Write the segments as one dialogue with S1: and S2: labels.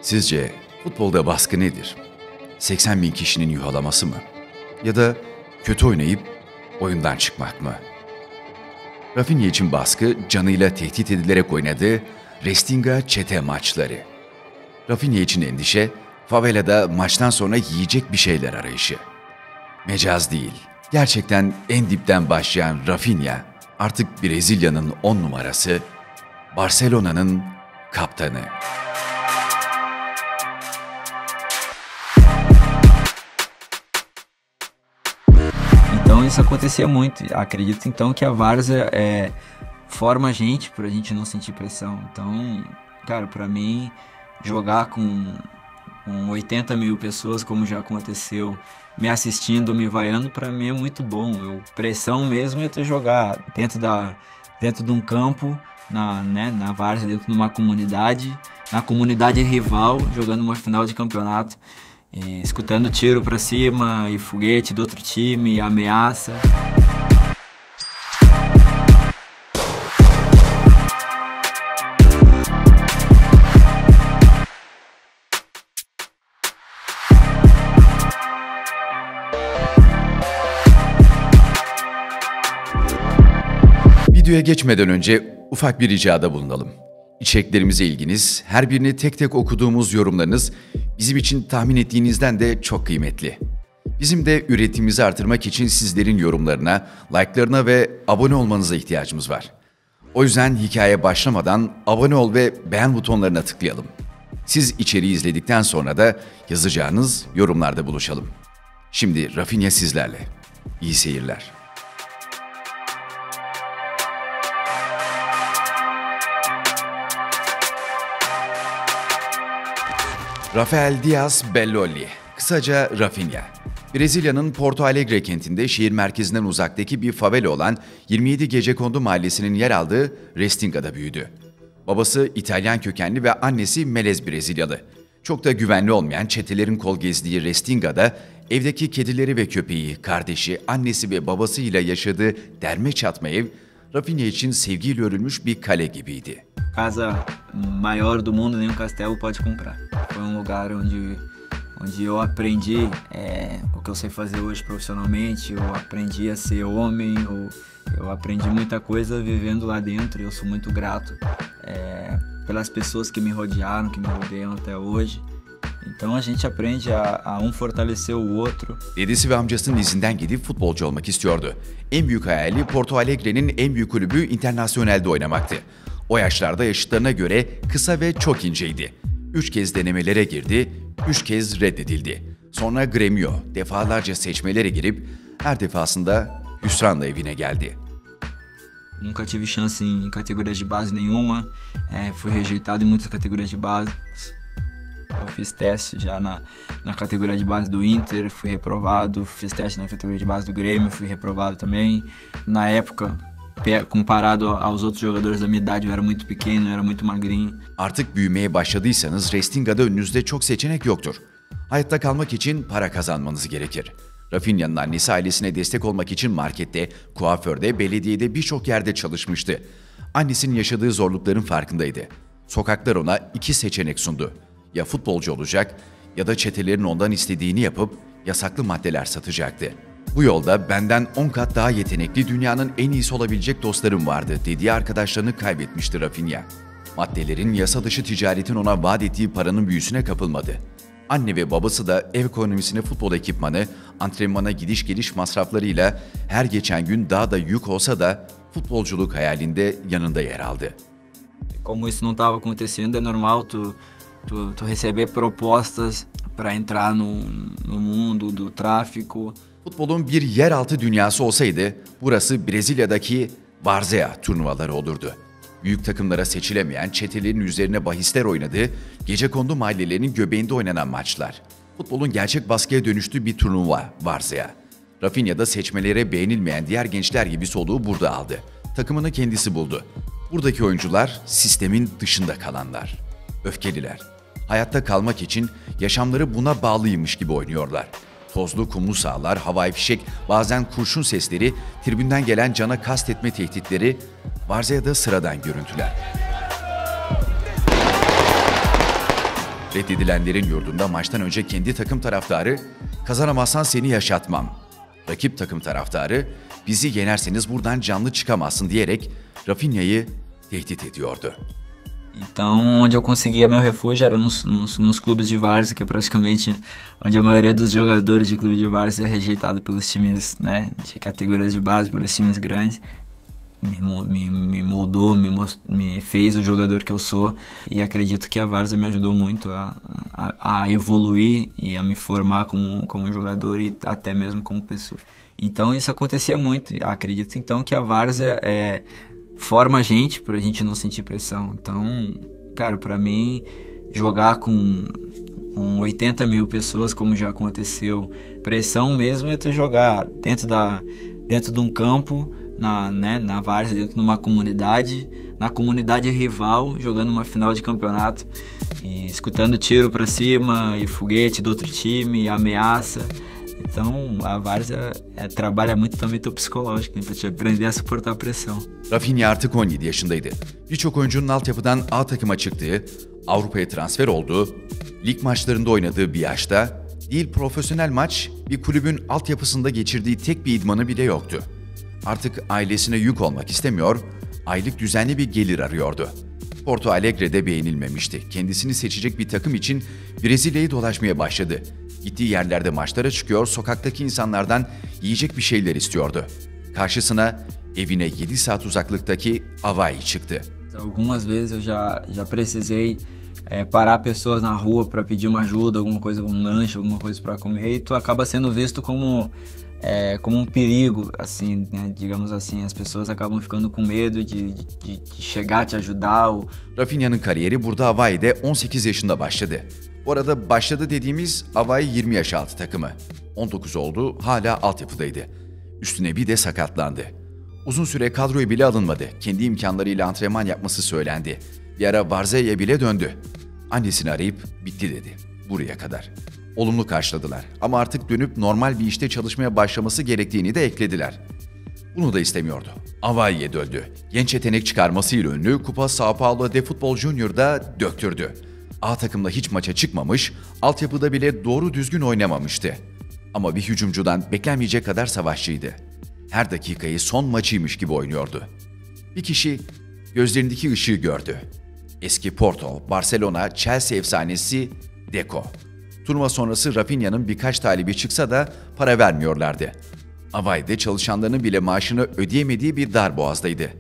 S1: Sizce futbolda baskı nedir? 80 bin kişinin yuhalaması mı? Ya da kötü oynayıp oyundan çıkmak mı? Rafinha için baskı canıyla tehdit edilerek oynadığı Restinga çete maçları. Rafinha için endişe, favelada maçtan sonra yiyecek bir şeyler arayışı. Mecaz değil, gerçekten en dipten başlayan Rafinha artık Brezilya'nın 10 numarası, Barcelona'nın kaptanı.
S2: Então isso acontecia muito. Acredito então que a várzea forma a gente pra gente não sentir pressão. Então, cara, pra mim jogar com 80 mil pessoas, como já aconteceu, me assistindo, me vaiando, pra mim é muito bom. Pressão mesmo é tu jogar dentro de um campo, na várzea, dentro de uma comunidade, na comunidade rival, jogando uma final de campeonato. Escutando tiro pra cima e foguete do outro time, e ameaça.
S1: Videoya geçmeden önce ufak bir ricada bulunalım. İçeriklerimize ilginiz, her birini tek tek okuduğumuz yorumlarınız bizim için tahmin ettiğinizden de çok kıymetli. Bizim de üretimimizi artırmak için sizlerin yorumlarına, like'larına ve abone olmanıza ihtiyacımız var. O yüzden hikaye başlamadan abone ol ve beğen butonlarına tıklayalım. Siz içeriği izledikten sonra da yazacağınız yorumlarda buluşalım. Şimdi Rafinha sizlerle. İyi seyirler. Rafael Diaz Belloli, kısaca Rafinha. Brezilya'nın Porto Alegre kentinde şehir merkezinden uzaktaki bir favela olan 27 Gecekondu mahallesinin yer aldığı Restinga'da büyüdü. Babası İtalyan kökenli ve annesi melez Brezilyalı. Çok da güvenli olmayan çetelerin kol gezdiği Restinga'da evdeki kedileri ve köpeği, kardeşi, annesi ve babasıyla yaşadığı derme çatma ev, Rafinha için sevgiyle örülmüş bir kale gibiydi.
S2: Casa maior do mundo nenhum castelo pode comprar. Foi lugar onde eu aprendi o que eu sei fazer hoje profissionalmente, eu aprendi a ser homem, eu aprendi muita coisa vivendo lá dentro e eu sou muito grato pelas pessoas que me rodearam, que me rodeiam até hoje. Então a gente aprende a fortalecer o outro.
S1: Dedesi ve amcasının izinden gidip futbolcu olmak istiyordu. En büyük hayali Porto Alegre'nin en büyük kulübü Internacional'de oynamaktı. O yaşlarda yaşıtlarına göre kısa ve çok inceydi. 3 kez denemelere girdi, 3 kez reddedildi. Sonra Grêmio, defalarca seçmelere girip her defasında hüsranla evine geldi.
S2: Nunca tive chance em categorias de base nenhuma, fui rejeitado em muitas categorias de base. Eu fiz teste já na categoria de base do Inter, fui reprovado, fiz teste na categoria de base do Grêmio, fui reprovado também. Na época, comparado aos outros jogadores da minha idade, eu era muito pequeno, eu era muito magrinho.
S1: Artık büyümeye başladıysanız Restinga'da önünüzde çok seçenek yoktur. Hayatta kalmak için para kazanmanız gerekir. Rafinha'nın annesi ailesine destek olmak için markette, kuaförde, belediyede birçok yerde çalışmıştı. Annesinin yaşadığı zorlukların farkındaydı. Sokaklar ona 2 seçenek sundu. Ya futbolcu olacak ya da çetelerin ondan istediğini yapıp yasaklı maddeler satacaktı. Bu yolda benden 10 kat daha yetenekli, dünyanın en iyisi olabilecek dostlarım vardı dediği arkadaşlarını kaybetmişti Rafinha. Maddelerin, yasa dışı ticaretin ona vaat ettiği paranın büyüsüne kapılmadı. Anne ve babası da ev ekonomisine futbol ekipmanı, antrenmana gidiş geliş masraflarıyla her geçen gün daha da yük olsa da futbolculuk hayalinde yanında yer aldı.
S2: Como isso não estava acontecendo, é normal tu receber propostas para entrar no mundo do tráfico.
S1: Futbolun bir yeraltı dünyası olsaydı, burası Brezilya'daki Várzea turnuvaları olurdu. Büyük takımlara seçilemeyen çetelerin üzerine bahisler oynadığı, gecekondu mahallelerinin göbeğinde oynanan maçlar. Futbolun gerçek baskıya dönüştüğü bir turnuva Várzea. Rafinha da seçmelere beğenilmeyen diğer gençler gibi soluğu burada aldı. Takımını kendisi buldu. Buradaki oyuncular sistemin dışında kalanlar. Öfkeliler. Hayatta kalmak için yaşamları buna bağlıymış gibi oynuyorlar. Tozlu kumlu sahalar, havai fişek, bazen kurşun sesleri, tribünden gelen cana kastetme tehditleri, Várzea'da sıradan görüntüler. Reddedilenlerin yurdunda maçtan önce kendi takım taraftarı "Kazanamazsan seni yaşatmam." Rakip takım taraftarı "Bizi yenerseniz buradan canlı çıkamazsın." diyerek Rafinha'yı tehdit ediyordu.
S2: Então, onde eu conseguia meu refúgio era nos clubes de várzea, que é praticamente onde a maioria dos jogadores de clube de várzea é rejeitado pelos times, né, de categorias de base, pelos times grandes. Me moldou, me fez o jogador que eu sou, e acredito que a várzea me ajudou muito a evoluir e a me formar como jogador e até mesmo como pessoa. Então isso acontecia muito. Acredito então que a várzea forma a gente pra gente não sentir pressão. Então, cara, pra mim, jogar com 80 mil pessoas, como já aconteceu, pressão mesmo é tu jogar dentro de um campo, na várzea, dentro de uma comunidade, na comunidade rival, jogando uma final de campeonato e escutando tiro pra cima e foguete do outro time, e ameaça. Então, a várzea trabalha muito também teu psicológico, para te aprender a suportar a pressão.
S1: Rafinha artık 17 yaşındaydı. Birçok oyuncunun altyapıdan A takıma çıktığı, Avrupa'ya transfer olduğu, lig maçlarında oynadığı bir yaşta, değil profesyonel maç, bir kulübün altyapısında geçirdiği tek bir idmanı bile yoktu. Artık ailesine yük olmak istemiyor, aylık düzenli bir gelir arıyordu. Porto Alegre'de beğenilmemişti. Kendisini seçecek bir takım için Brezilya'yı dolaşmaya başladı. Gittiği yerlerde maçlara çıkıyor, sokaktaki insanlardan yiyecek bir şeyler istiyordu. Karşısına evine 7 saat uzaklıktaki Avaí çıktı.
S2: Algumas vezes eu já precisei parar pessoas na rua para pedir uma ajuda, alguma coisa, um lanche, alguma coisa para comer, e tu acaba sendo visto como um perigo, assim, né? Digamos assim, as pessoas acabam ficando com medo de chegar a te ajudar.
S1: Rafinha'nın kariyeri burada Avai'de 18 yaşında başladı. Bu arada başladı dediğimiz Avaí 20 yaş altı takımı. 19 oldu, hala altyapıdaydı. Üstüne bir de sakatlandı. Uzun süre kadroya bile alınmadı. Kendi imkanlarıyla antrenman yapması söylendi. Bir ara Varzia'ya bile döndü. Annesini arayıp bitti dedi. Buraya kadar. Olumlu karşıladılar ama artık dönüp normal bir işte çalışmaya başlaması gerektiğini de eklediler. Bunu da istemiyordu. Avai'ye döndü. Genç yetenek çıkarmasıyla ünlü Kupa São Paulo de Futbol Junior'da döktürdü. A takımda hiç maça çıkmamış, altyapıda bile doğru düzgün oynamamıştı. Ama bir hücumcudan beklenmeyecek kadar savaşçıydı. Her dakikayı son maçıymış gibi oynuyordu. Bir kişi gözlerindeki ışığı gördü. Eski Porto, Barcelona, Chelsea efsanesi Deco. Turnuva sonrası Rafinha'nın birkaç talibi çıksa da para vermiyorlardı. Avai'de çalışanlarının bile maaşını ödeyemediği bir darboğazdaydı.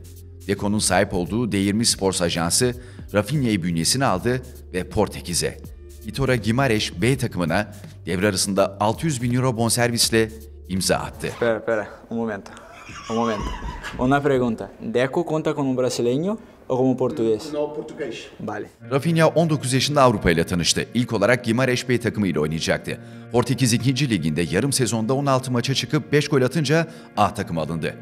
S1: Deco'nun sahip olduğu D20 Sports Ajansı Rafinha'yı bünyesine aldı ve Portekiz'e, Vitória Guimarães B takımına devre arasında 600 bin euro bonservisle imza attı.
S2: Espera, un momento. Una pregunta. ¿Deco conta como brasileño o como portugués?
S3: No, português.
S2: Vale.
S1: Rafinha 19 yaşında Avrupa ile tanıştı. İlk olarak Guimarães B takımı ile oynayacaktı. Portekiz 2. Liginde yarım sezonda 16 maça çıkıp 5 gol atınca A takıma alındı.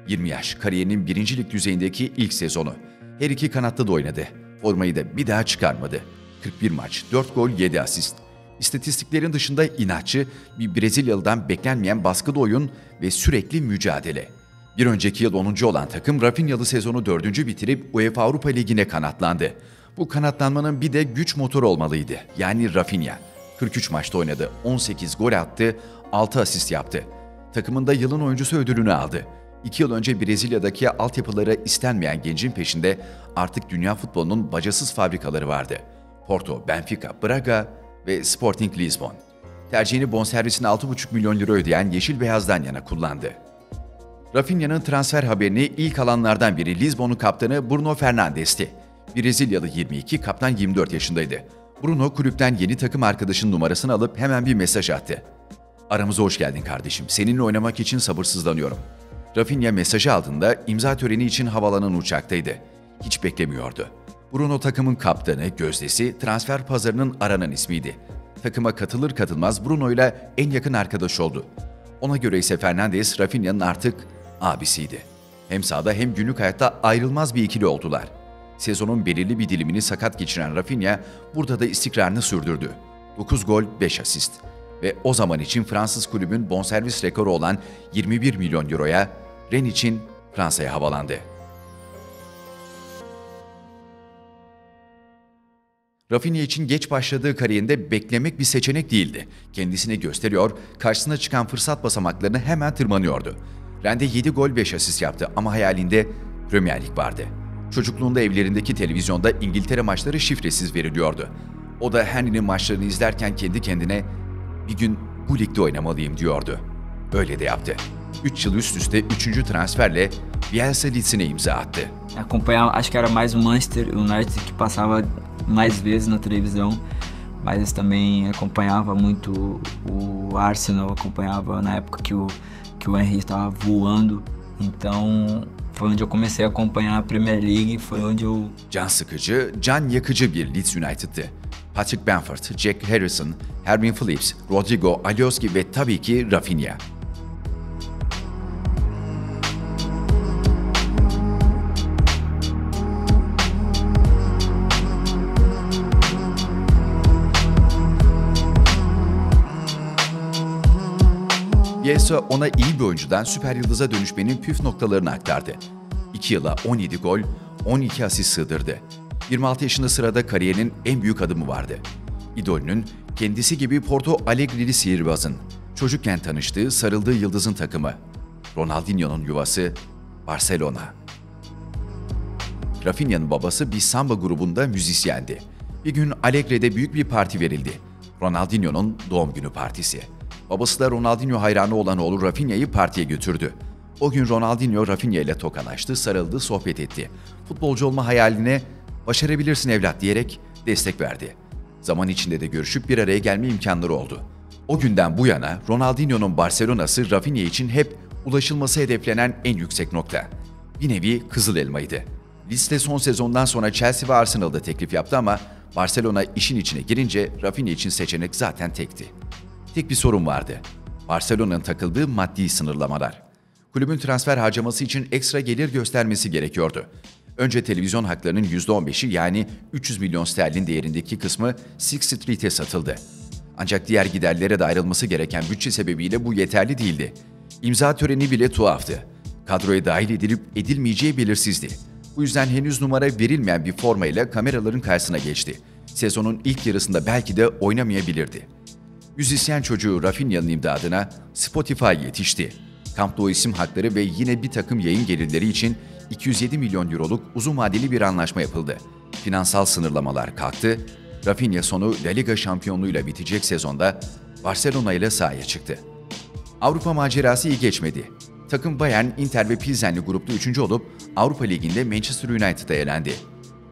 S1: 20 yaş, kariyerinin 1. lig düzeyindeki ilk sezonu. Her iki kanatta da oynadı. Formayı da bir daha çıkarmadı. 41 maç, 4 gol, 7 asist. İstatistiklerin dışında inatçı, bir Brezilyalı'dan beklenmeyen baskılı oyun ve sürekli mücadele. Bir önceki yıl 10. olan takım Rafinha'lı sezonu 4. bitirip UEFA Avrupa Ligi'ne kanatlandı. Bu kanatlanmanın bir de güç motoru olmalıydı. Yani Rafinha. 43 maçta oynadı, 18 gol attı, 6 asist yaptı. Takımında yılın oyuncusu ödülünü aldı. 2 yıl önce Brezilya'daki altyapıları istenmeyen gencin peşinde artık dünya futbolunun bacasız fabrikaları vardı. Porto, Benfica, Braga ve Sporting Lisbon. Tercihini bonservisine 6,5 milyon euro ödeyen Yeşil Beyaz'dan yana kullandı. Rafinha'nın transfer haberini ilk alanlardan biri Lisbon'un kaptanı Bruno Fernandes'ti. Brezilyalı 22, kaptan 24 yaşındaydı. Bruno kulüpten yeni takım arkadaşının numarasını alıp hemen bir mesaj attı. "Aramıza hoş geldin kardeşim, seninle oynamak için sabırsızlanıyorum." Rafinha mesajı aldığında imza töreni için havalanan uçaktaydı. Hiç beklemiyordu. Bruno takımın kaptanı, gözdesi, transfer pazarının aranan ismiydi. Takıma katılır katılmaz Bruno ile en yakın arkadaş oldu. Ona göre ise Fernandes, Rafinha'nın artık abisiydi. Hem sahada hem günlük hayatta ayrılmaz bir ikili oldular. Sezonun belirli bir dilimini sakat geçiren Rafinha burada da istikrarını sürdürdü. 9 gol, 5 asist. Ve o zaman için Fransız kulübün bonservis rekoru olan 21 milyon euroya Rennes için Fransa'ya havalandı. Rafinha için geç başladığı kariyerinde beklemek bir seçenek değildi. Kendisini gösteriyor, karşısına çıkan fırsat basamaklarını hemen tırmanıyordu. Ren'de 7 gol 5 asist yaptı ama hayalinde Premier Lig vardı. Çocukluğunda evlerindeki televizyonda İngiltere maçları şifresiz veriliyordu. O da Henry'nin maçlarını izlerken kendi kendine bir gün bu ligde oynamalıyım diyordu. Öyle de yaptı. 3 yıl üst üste 3. transferle Bielsa Leeds'ine imza attı.
S2: Acompanhava, acho que era mais o Manchester United que passava mais vezes na televisão, mas também acompanhava muito o Arsenal, acompanhava na época que o Henry estava voando. Então foi onde eu comecei a acompanhar a Premier League, foi onde eu...
S1: Can sıkıcı, can yakıcı bir Leeds United'tı. Patrick Bamford, Jack Harrison, Calvin Phillips, Rodrigo Alioski ve tabii ki Rafinha. Bielsa ona iyi bir oyuncudan süper yıldıza dönüşmenin püf noktalarını aktardı. 2 yıla 17 gol, 12 asist sığdırdı. 26 yaşında sırada kariyerinin en büyük adımı vardı. İdolünün kendisi gibi Porto Alegre'li sihirbazın, çocukken tanıştığı, sarıldığı yıldızın takımı. Ronaldinho'nun yuvası Barcelona. Rafinha'nın babası bir samba grubunda müzisyendi. Bir gün Alegre'de büyük bir parti verildi. Ronaldinho'nun doğum günü partisi. Babası da Ronaldinho hayranı olan oğlu Rafinha'yı partiye götürdü. O gün Ronaldinho Rafinha ile tokalaştı, sarıldı, sohbet etti. Futbolcu olma hayaline "Başarabilirsin evlat" diyerek destek verdi. Zaman içinde de görüşüp bir araya gelme imkanları oldu. O günden bu yana Ronaldinho'nun Barcelona'sı Rafinha için hep ulaşılması hedeflenen en yüksek nokta. Bir nevi kızıl elmaydı. Leeds'te son sezondan sonra Chelsea ve Arsenal'da teklif yaptı ama Barcelona işin içine girince Rafinha için seçenek zaten tekti. Tek bir sorun vardı. Barcelona'nın takıldığı maddi sınırlamalar. Kulübün transfer harcaması için ekstra gelir göstermesi gerekiyordu. Önce televizyon haklarının %15'i yani 300 milyon sterlin değerindeki kısmı Six Street'e satıldı. Ancak diğer giderlere de ayrılması gereken bütçe sebebiyle bu yeterli değildi. İmza töreni bile tuhaftı. Kadroya dahil edilip edilmeyeceği belirsizdi. Bu yüzden henüz numara verilmeyen bir formayla kameraların karşısına geçti. Sezonun ilk yarısında belki de oynamayabilirdi. Müzisyen çocuğu Rafinha'nın imdadına Spotify yetişti. Camp Nou isim hakları ve yine bir takım yayın gelirleri için 207 milyon euroluk uzun vadeli bir anlaşma yapıldı. Finansal sınırlamalar kalktı. Rafinha sonu La Liga şampiyonluğuyla bitecek sezonda Barcelona ile sahaya çıktı. Avrupa macerası iyi geçmedi. Takım Bayern, Inter ve Pilsen'li grupta 3. olup Avrupa Ligi'nde Manchester United'a elendi.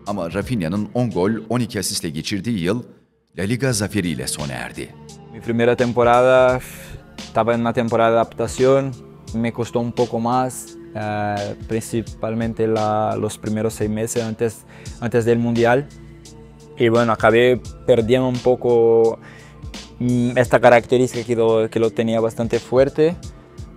S1: Ama Rafinha'nın 10 gol, 12 asistle geçirdiği yıl La Liga zaferiyle sona erdi.
S3: Mi primera temporada estaba en una temporada de adaptación, me costó un poco más, principalmente los primeros 6 meses antes del Mundial. Y bueno, acabé perdiendo un poco esta característica que lo tenía bastante fuerte,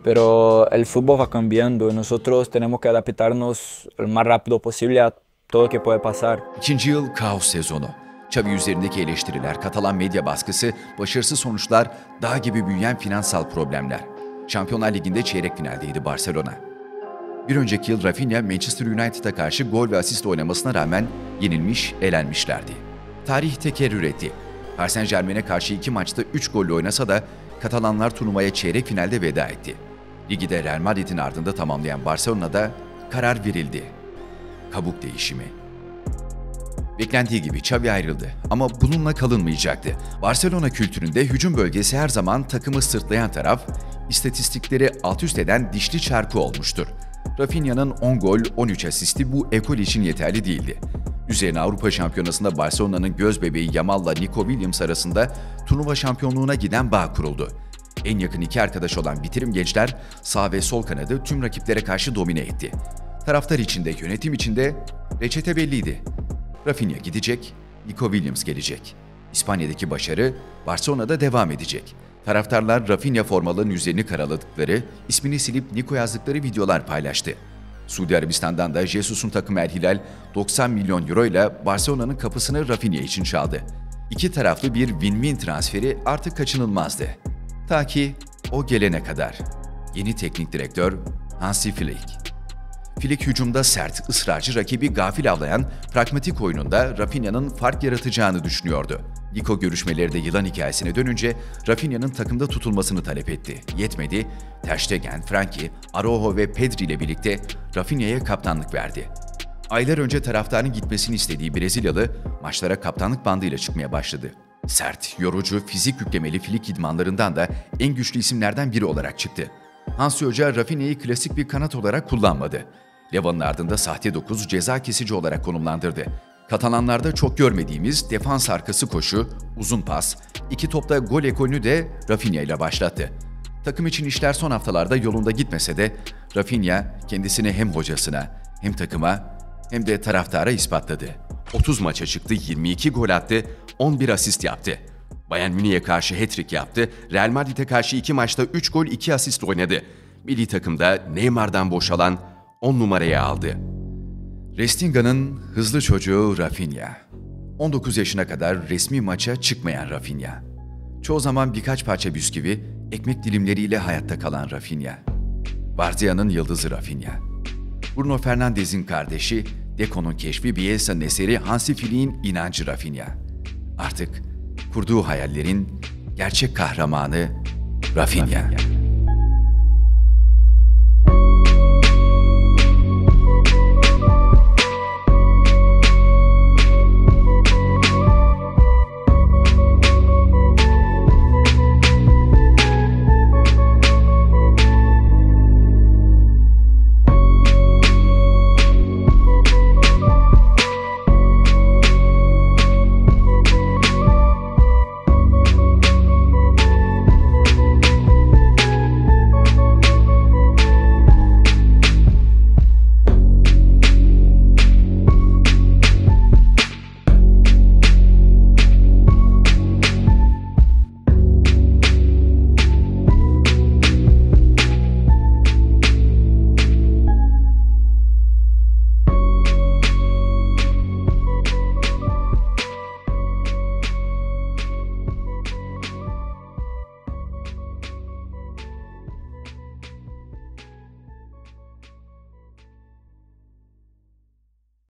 S3: pero el fútbol va cambiando y nosotros tenemos que adaptarnos lo más rápido posible a todo lo que puede pasar.
S1: İkinci yıl kaos sezonu. Xavi üzerindeki eleştiriler, Katalan medya baskısı, başarısız sonuçlar, dağ gibi büyüyen finansal problemler. Şampiyonlar Ligi'nde çeyrek finaldeydi Barcelona. Bir önceki yıl Rafinha, Manchester United'a karşı gol ve asist oynamasına rağmen yenilmiş, elenmişlerdi. Tarih tekerrür etti. Paris Saint-Germain'e karşı 2 maçta 3 golle oynasa da Katalanlar turnuvaya çeyrek finalde veda etti. Ligi de Real Madrid'in ardında tamamlayan Barcelona'da karar verildi. Kabuk değişimi. Beklendiği gibi Xavi ayrıldı ama bununla kalınmayacaktı. Barcelona kültüründe hücum bölgesi her zaman takımı sırtlayan taraf, istatistikleri alt üst eden dişli çarkı olmuştur. Rafinha'nın 10 gol, 13 asisti bu ekol için yeterli değildi. Üzerine Avrupa Şampiyonası'nda Barcelona'nın gözbebeği Yamal'la Nico Williams arasında turnuva şampiyonluğuna giden bağ kuruldu. En yakın iki arkadaş olan bitirim gençler sağ ve sol kanadı tüm rakiplere karşı domine etti. Taraftar içinde, yönetim içinde reçete belliydi. Rafinha gidecek, Nico Williams gelecek. İspanya'daki başarı Barcelona'da devam edecek. Taraftarlar Rafinha formalarının üzerini karaladıkları, ismini silip Nico yazdıkları videolar paylaştı. Suudi Arabistan'dan da Jesus'un takımı El Hilal 90 milyon euro ile Barcelona'nın kapısını Rafinha için çaldı. İki taraflı bir win-win transferi artık kaçınılmazdı. Ta ki o gelene kadar. Yeni teknik direktör Hansi Flick. Flick hücumda sert, ısrarcı rakibi gafil avlayan pragmatik oyununda Rafinha'nın fark yaratacağını düşünüyordu. Nico görüşmeleri de yılan hikayesine dönünce Rafinha'nın takımda tutulmasını talep etti. Yetmedi, Ter Stegen, Frankie, Araujo ve Pedri ile birlikte Rafinha'ya kaptanlık verdi. Aylar önce taraftarın gitmesini istediği Brezilyalı maçlara kaptanlık bandıyla çıkmaya başladı. Sert, yorucu, fizik yüklemeli Flick idmanlarından da en güçlü isimlerden biri olarak çıktı. Hansi Hoca Rafinha'yı klasik bir kanat olarak kullanmadı. Leva'nın ardında sahte 9 ceza kesici olarak konumlandırdı. Katalanlarda çok görmediğimiz defans arkası koşu, uzun pas, iki topta gol ekolünü de Rafinha ile başlattı. Takım için işler son haftalarda yolunda gitmese de Rafinha kendisini hem hocasına hem takıma hem de taraftara ispatladı. 30 maça çıktı, 22 gol attı, 11 asist yaptı. Bayern Münih'e karşı hat-trick yaptı, Real Madrid'e karşı 2 maçta 3 gol 2 asist oynadı. Milli takımda Neymar'dan boşalan 10 numaraya aldı. Restinga'nın hızlı çocuğu Rafinha. 19 yaşına kadar resmi maça çıkmayan Rafinha. Çoğu zaman birkaç parça bisküvi, ekmek dilimleriyle hayatta kalan Rafinha. Bardia'nın yıldızı Rafinha. Bruno Fernandes'in kardeşi, Deco'nun keşfi, Bielsa'nın eseri, Hansi Flick'in inancı Rafinha. Artık kurduğu hayallerin gerçek kahramanı Rafinha.